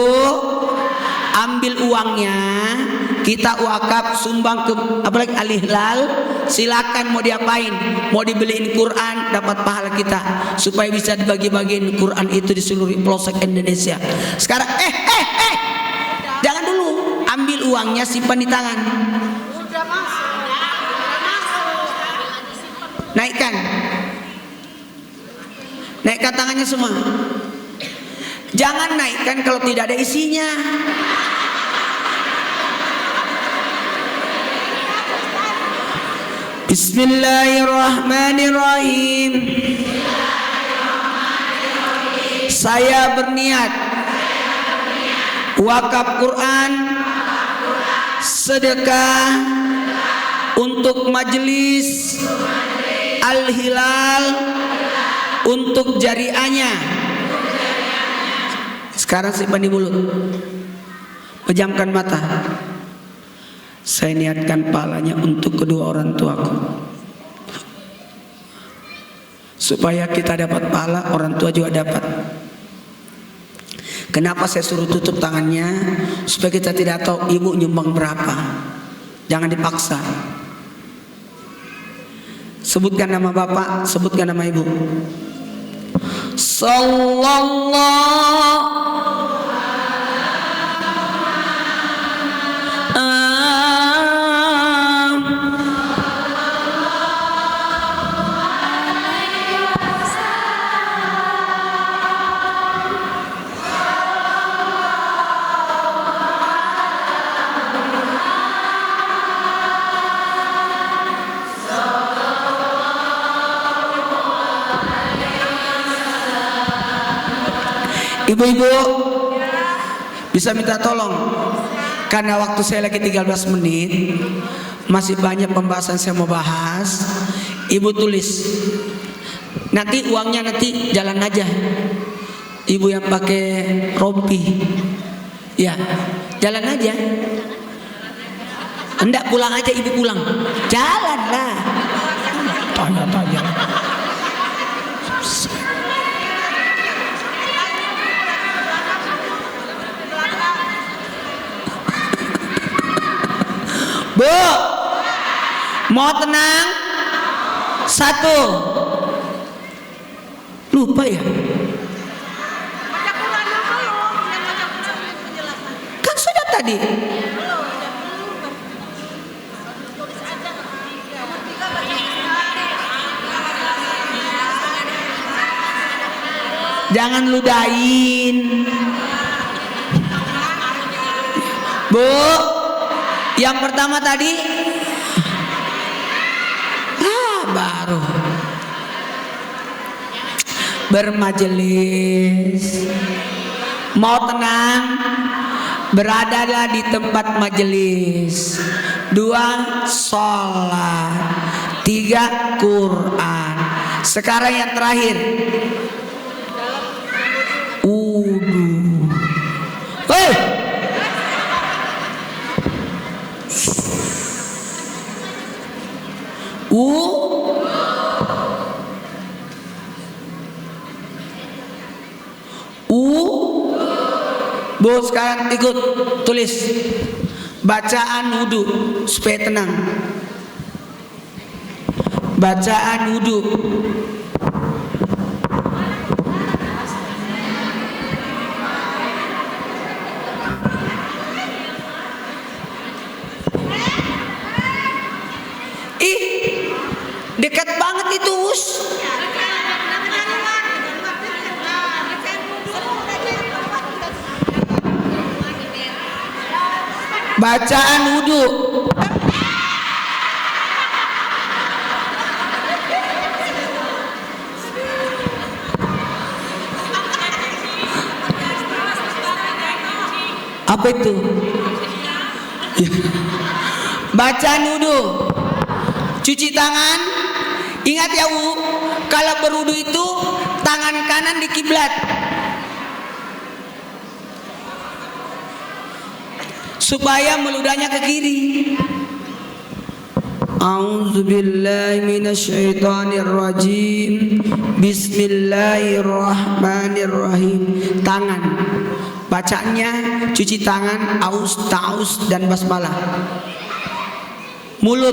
[SPEAKER 2] ambil uangnya, kita wakaf sumbang ke apalagi Al-Ihlal. Silakan mau diapain, mau dibeliin Quran, dapat pahala kita, supaya bisa dibagi-bagiin Quran itu di seluruh pelosok Indonesia. Sekarang jangan dulu, ambil uangnya, simpan di tangan. Naikkan tangannya semua. Jangan naikkan kalau tidak ada isinya. Bismillahirrahmanirrahim. Saya berniat wakaf Quran, sedekah untuk majelis Al-Hilal, untuk jariahnya. Sekarang simpan di mulut. Pejamkan mata. Saya niatkan pahalanya untuk kedua orang tuaku, supaya kita dapat pahala, orang tua juga dapat. Kenapa saya suruh tutup tangannya? Supaya kita tidak tahu ibu nyumbang berapa. Jangan dipaksa. Sebutkan nama bapak, sebutkan nama ibu. Sallallahu Ibu-ibu bisa minta tolong, karena waktu saya lagi 13 menit, masih banyak pembahasan saya mau bahas. Ibu tulis, nanti uangnya nanti jalan aja. Ibu yang pakai rompi, ya jalan aja. Hendak pulang aja, ibu pulang, jalan lah. Tanya-tanya. Bu, mau tenang? Satu. Lupa ya? Kan sudah tadi. Jangan ludahin. Bu, yang pertama tadi baru bermajelis. Mau tenang, beradalah di tempat majelis. 2, sholat. 3, Quran. Sekarang yang terakhir, wudu. Hei, Bu, sekarang ikut tulis bacaan wudu supaya tenang. Bacaan wudu. Dekat banget itu, Us. Bacaan wudu. Apa itu? Bacaan wudu. Cuci tangan. Ingat ya Bu, kalau berwudu itu tangan kanan di kiblat, supaya meludahnya ke kiri. A'udzubillahi minasyaitonirrajim. Bismillahirrahmanirrahim. Tangan, bacaannya cuci tangan, aus, ta'us, dan basmalah. Mulut,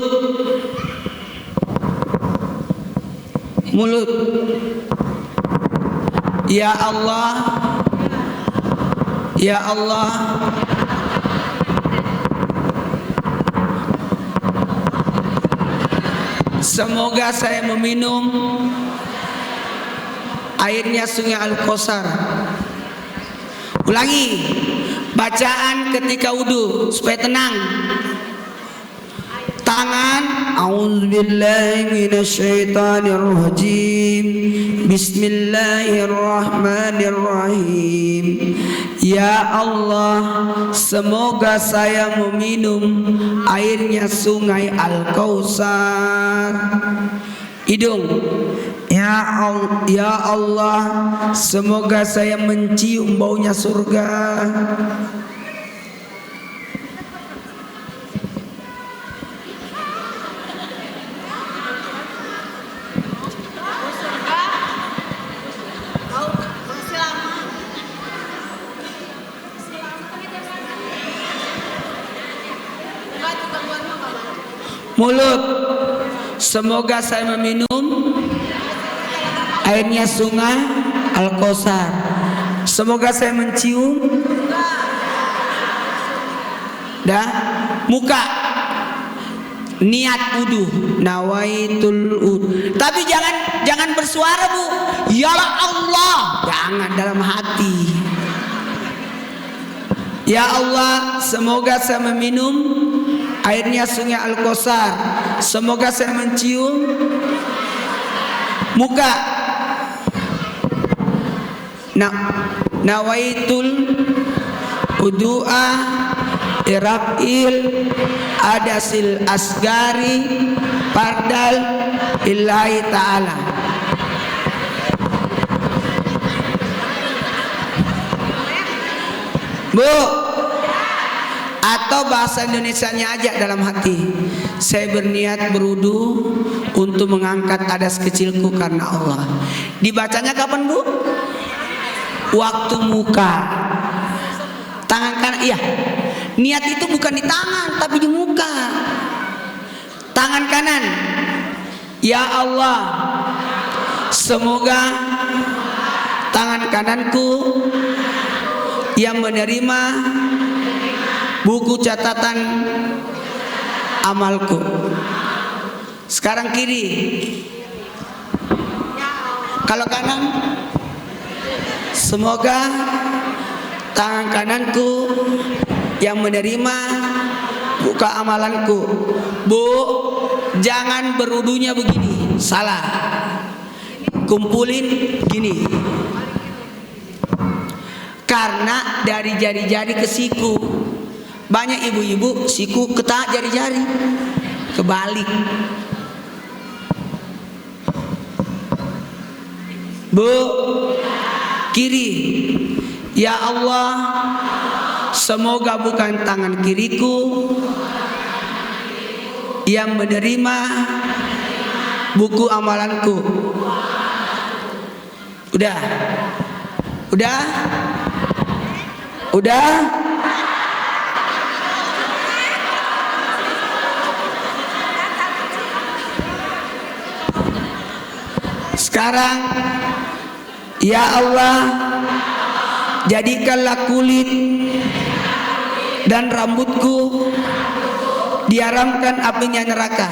[SPEAKER 2] mulut. Ya Allah, ya Allah, semoga saya meminum airnya sungai Al-Kausar. Ulangi bacaan ketika wudu supaya tenang. Tangan, a'udzubillahi minasyaitonirrajim. Bismillahirrahmanirrahim. Ya Allah, semoga saya meminum airnya sungai Al-Kausar. Hidung, ya Ya Allah, semoga saya mencium baunya surga. Mulut, semoga saya meminum airnya sungai Al-Kausar. Semoga saya mencium muka, niat wudu, nawaitul wudu. Tapi jangan bersuara, Bu. Ya Allah, jangan, dalam hati. Ya Allah, semoga saya meminum airnya sungai Al-Kausar. Semoga saya mencium muka, nawaitul wudu'a irafil adasil asgari pardal illahi ta'ala. Bu, atau bahasa Indonesianya aja dalam hati. Saya berniat berwudu untuk mengangkat adas kecilku karena Allah. Dibacanya kapan, Bu? Waktu muka. Tangan kanan, iya. Niat itu bukan di tangan tapi di muka. Tangan kanan. Ya Allah, semoga tangan kananku yang menerima buku catatan amalku. Sekarang kiri. Kalau kanan, semoga tangan kananku yang menerima buka amalanku. Bu, jangan berwudunya begini, salah. Kumpulin gini. Karena dari jari-jari ke siku. Banyak ibu-ibu siku ke jari-jari, kebalik. Bu, kiri. Ya Allah, semoga bukan tangan kiriku yang menerima buku amalanku. Udah. Sekarang, ya Allah, jadikanlah kulit dan rambutku diharamkan apinya neraka.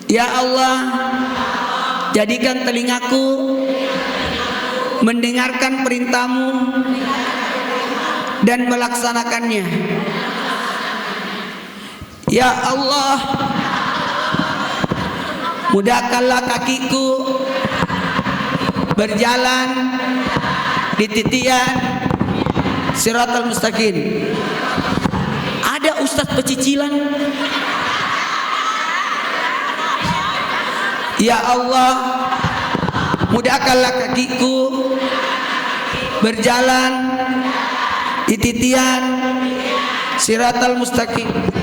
[SPEAKER 2] Ya Allah, jadikan telingaku mendengarkan perintah-Mu dan melaksanakannya. Ya Allah, mudahkanlah kakiku berjalan di titian Siratal Mustaqim. Ada ustadz pecicilan. Ya Allah, mudahkanlah kakiku berjalan di titian Siratal Mustaqim.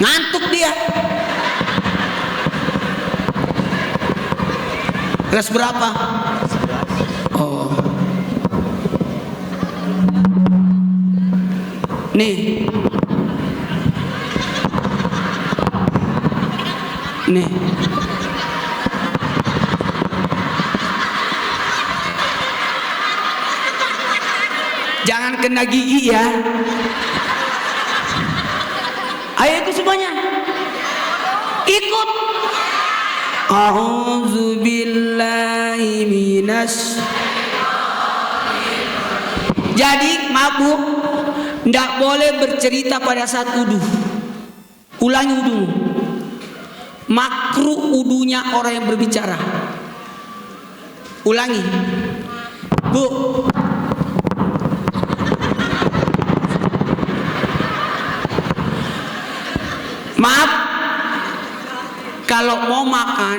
[SPEAKER 2] Ngantuk dia. Kelas berapa? Oh. Nih. Jangan kena gigi ya. Ayo ikut semuanya. Ikut. A'udzubillahi minas. Jadi mabuk tidak boleh bercerita pada saat wudu. Ulangi wudu. makruh wudunya orang yang berbicara. Ulangi, Bu. Maaf, kalau mau makan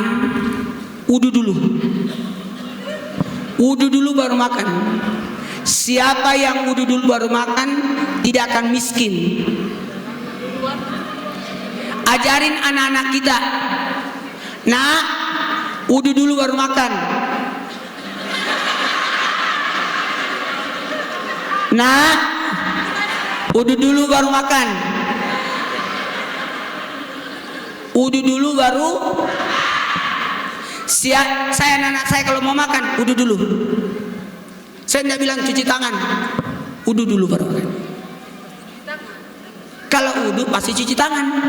[SPEAKER 2] wudu dulu. Wudu dulu baru makan. Siapa yang wudu dulu baru makan tidak akan miskin. Ajarin anak-anak kita, nak, wudu dulu baru makan. Nak, wudu dulu baru makan. Wudu dulu baru. Saya anak saya kalau mau makan wudu dulu. Saya tidak bilang cuci tangan, wudu dulu baru makan. Kalau wudu pasti cuci tangan.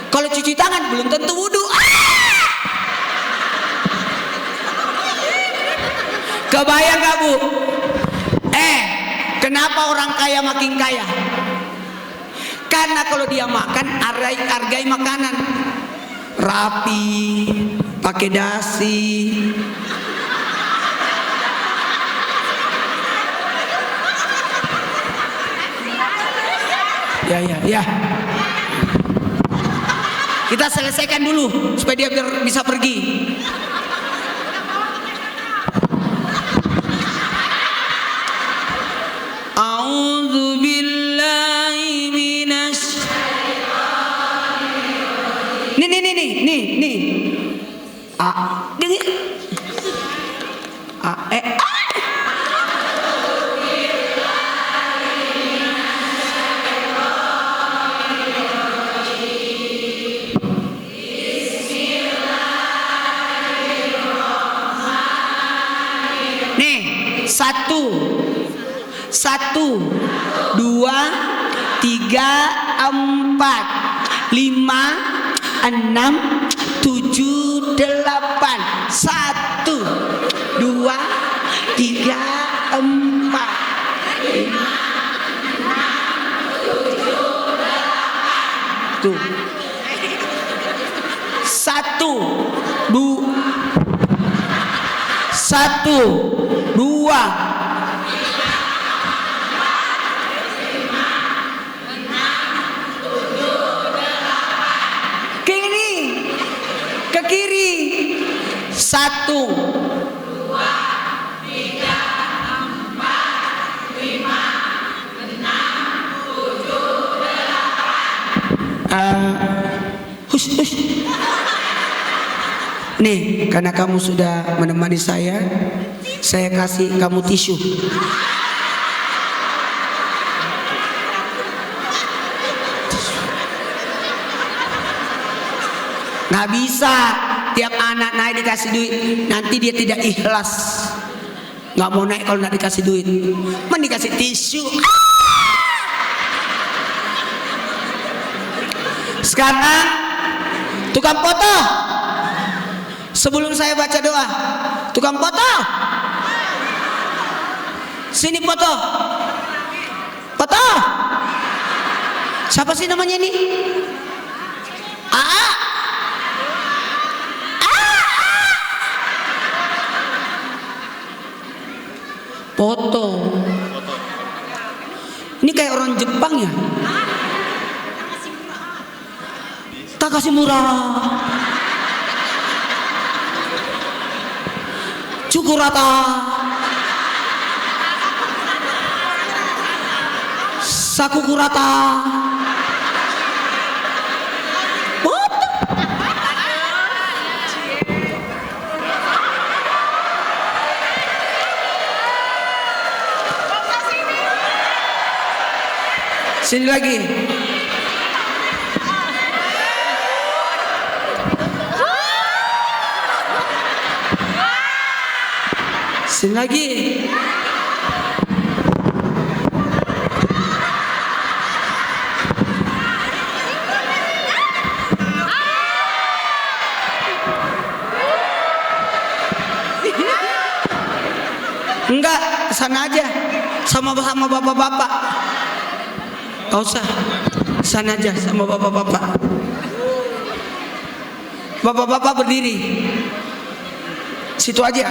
[SPEAKER 2] Kalau cuci tangan belum tentu wudu. Kebayang gak, Bu? Kenapa orang kaya makin kaya? Karena kalau dia makan hargai makanan rapi, pakai dasi. Ya. Kita selesaikan dulu supaya dia bisa pergi. A'udzu billahi minasy. Nih. Satu, 2, 3, 4, 5, 6, 7, 8. 1, 2, 3, 4, 5. Tuh. 1, 2. Ke kiri. 1, 2, 3, 4, 5, 6, 7, 8. Hush. Nih, karena kamu sudah menemani saya kasih kamu tisu. Nggak bisa tiap anak naik dikasih duit, nanti dia tidak ikhlas. Nggak mau naik kalau nggak dikasih duit. Mending dikasih tisu. Sekarang tukang foto. Sebelum saya baca doa, tukang foto, sini foto. Siapa sih namanya ini? Foto. Ini kayak orang Jepang ya. Takashimura, Cukurata, Sakukurata. Sini lagi. Sini lagi. Enggak, sana aja sama bapak-bapak. Gak usah, sana aja sama bapak-bapak. Bapak-bapak berdiri. Situ aja.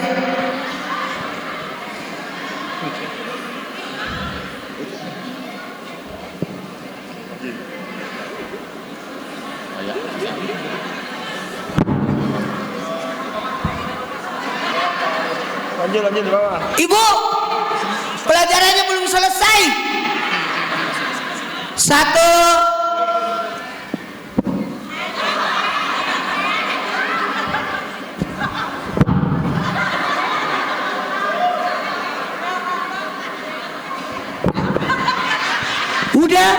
[SPEAKER 5] Lanjut di bawah.
[SPEAKER 2] Ibu, pelajarannya belum selesai. 1. Udah.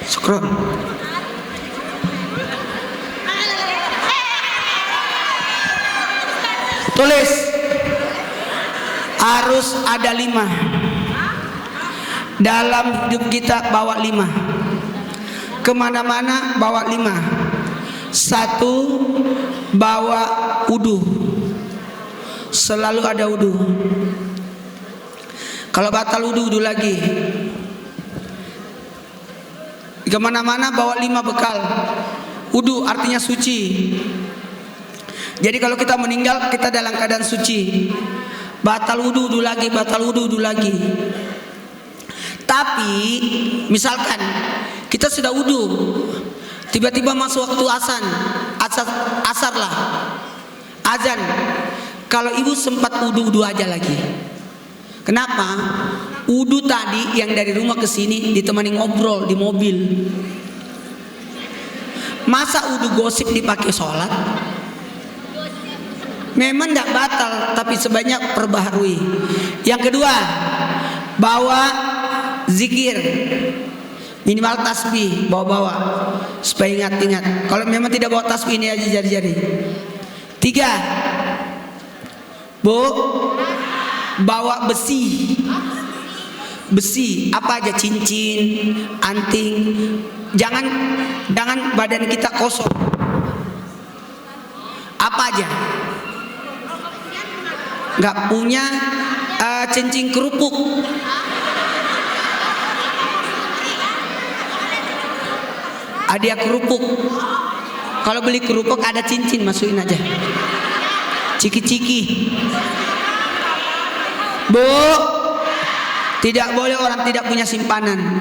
[SPEAKER 2] Syukron. Tulis. Harus ada 5. Dalam hidup kita bawa 5. Kemana-mana bawa 5. 1. Bawa wudu. Selalu ada wudu. Kalau batal wudu lagi. Kemana-mana bawa 5 bekal. Wudu artinya suci. Jadi kalau kita meninggal kita dalam keadaan suci. Batal wudu lagi, batal wudu lagi. Tapi misalkan kita sudah wudu, tiba-tiba masuk waktu asar lah, azan. Kalau ibu sempat wudu aja lagi. Kenapa? Wudu tadi yang dari rumah ke sini ditemani ngobrol di mobil. Masa wudu gosip dipakai sholat? Memang tidak batal, tapi sebanyak perbaharui. Yang kedua, bawa zikir, minimal tasbih, bawa supaya ingat-ingat. Kalau memang tidak bawa tasbih ini aja jari-jari. 3, Bu, bawa besi. Besi apa aja, cincin, anting. Jangan badan kita kosong. Apa aja? Nggak punya cincin kerupuk. Hadiah kerupuk. Kalau beli kerupuk ada cincin, masukin aja. Ciki-ciki. Bu, tidak boleh orang tidak punya simpanan.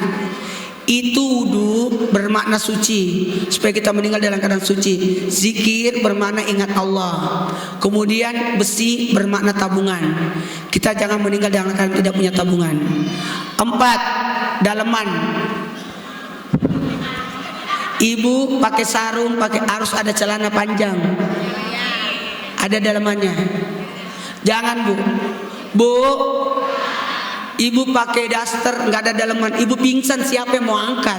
[SPEAKER 2] Itu wudu bermakna suci, supaya kita meninggal dalam keadaan suci. Zikir bermakna ingat Allah. Kemudian besi bermakna tabungan. Kita jangan meninggal dalam keadaan tidak punya tabungan. 4, daleman. Ibu pakai sarung, harus ada celana panjang. Ada dalemannya. Jangan Bu, ibu pakai daster nggak ada daleman, ibu pingsan, siapa yang mau angkat?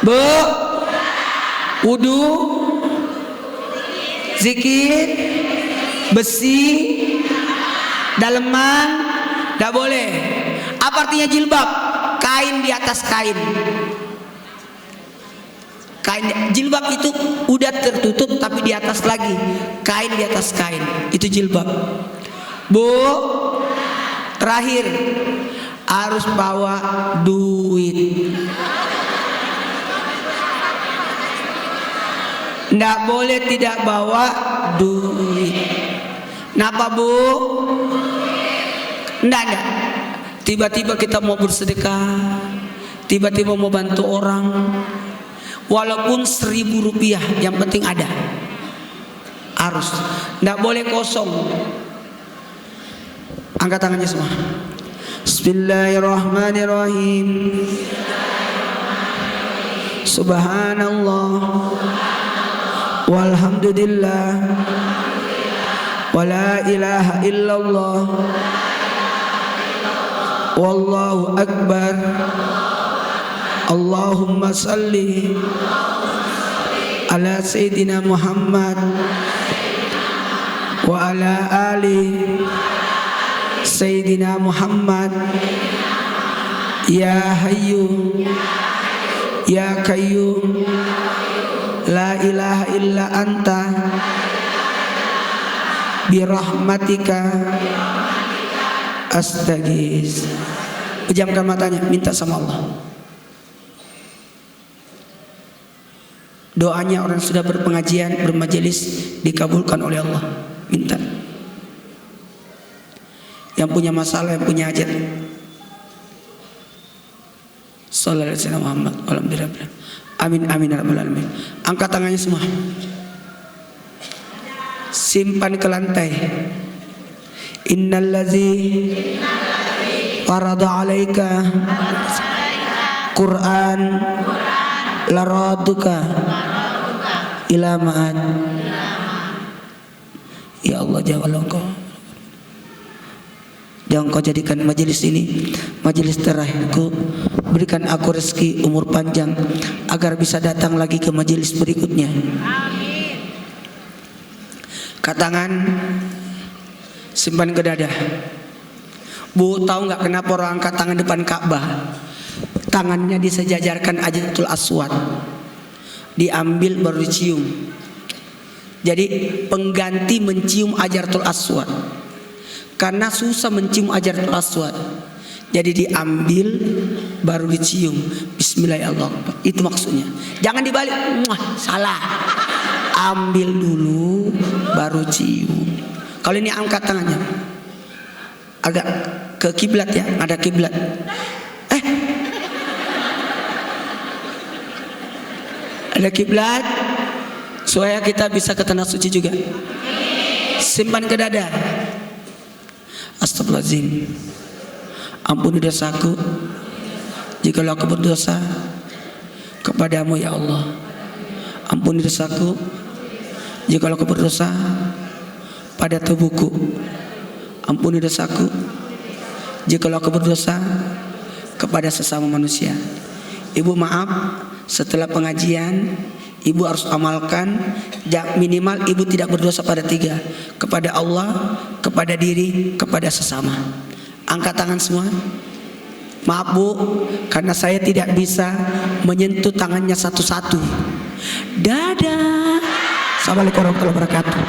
[SPEAKER 2] Bu, wudu, zikir, besi, daleman, nggak boleh. Apa artinya jilbab? Kain di atas kain. Jilbab itu udah tertutup tapi di atas lagi, kain di atas kain, itu jilbab. Bu, terakhir harus bawa duit. Nggak boleh tidak bawa duit. Kenapa Bu? Nggak. Tiba-tiba kita mau bersedekah, tiba-tiba mau bantu orang, walaupun 1.000 rupiah, yang penting ada. Harus, nggak boleh kosong. Angkat tangannya semua. Bismillahirrahmanirrahim. Subhanallah, walhamdulillah, wala ilaha illallah, wallahu akbar. Allahumma salli ala Sayyidina Muhammad wa ala ali Sayyidina Muhammad. Ya Hayyu Ya Qayyum la ilaha illa anta birahmatika astaghis. Pejamkan matanya, minta sama Allah. Doanya orang sudah berpengajian, bermajelis dikabulkan oleh Allah. Minta. Yang punya masalah, yang punya hajat. Sallallahu alaihi wasallam Muhammad. Alhamdulillah. Amin amin ya rabbal alamin. Angkat tangannya semua. Simpan ke lantai. Innallazi farada alaika Quran laraduka ila ma'ad. Ya Allah, janganlah Engkau jadikan majelis ini majelis terakhirku. Berikan aku rezeki umur panjang agar bisa datang lagi ke majelis berikutnya. Amin. Angkat tangan, simpan ke dada. Bu, tahu nggak kenapa orang angkat tangan depan Ka'bah? Tangannya disejajarkan Hajarul Aswad, diambil baru dicium. Jadi pengganti mencium Hajarul Aswad, karena susah mencium Hajarul Aswad. Jadi diambil baru dicium. Bismillahirrahmanirrahim. Itu maksudnya. Jangan dibalik. Salah. Ambil dulu baru cium. Kalau ini angkat tangannya agak ke kiblat ya, ada kiblat. Ada kiblat supaya kita bisa ke tanah suci juga. Simpan ke dada. Astagfirullahaladzim. Ampuni dosaku jikalau aku berdosa kepadamu ya Allah. Ampuni dosaku jikalau aku berdosa pada tubuhku. Ampuni dosaku jikalau aku berdosa kepada sesama manusia. Ibu maaf, setelah pengajian ibu harus amalkan minimal ibu tidak berdosa pada 3, kepada Allah, kepada diri, kepada sesama. Angkat tangan semua. Maaf Bu, karena saya tidak bisa menyentuh tangannya satu-satu. Dadah. Assalamualaikum warahmatullahi wabarakatuh.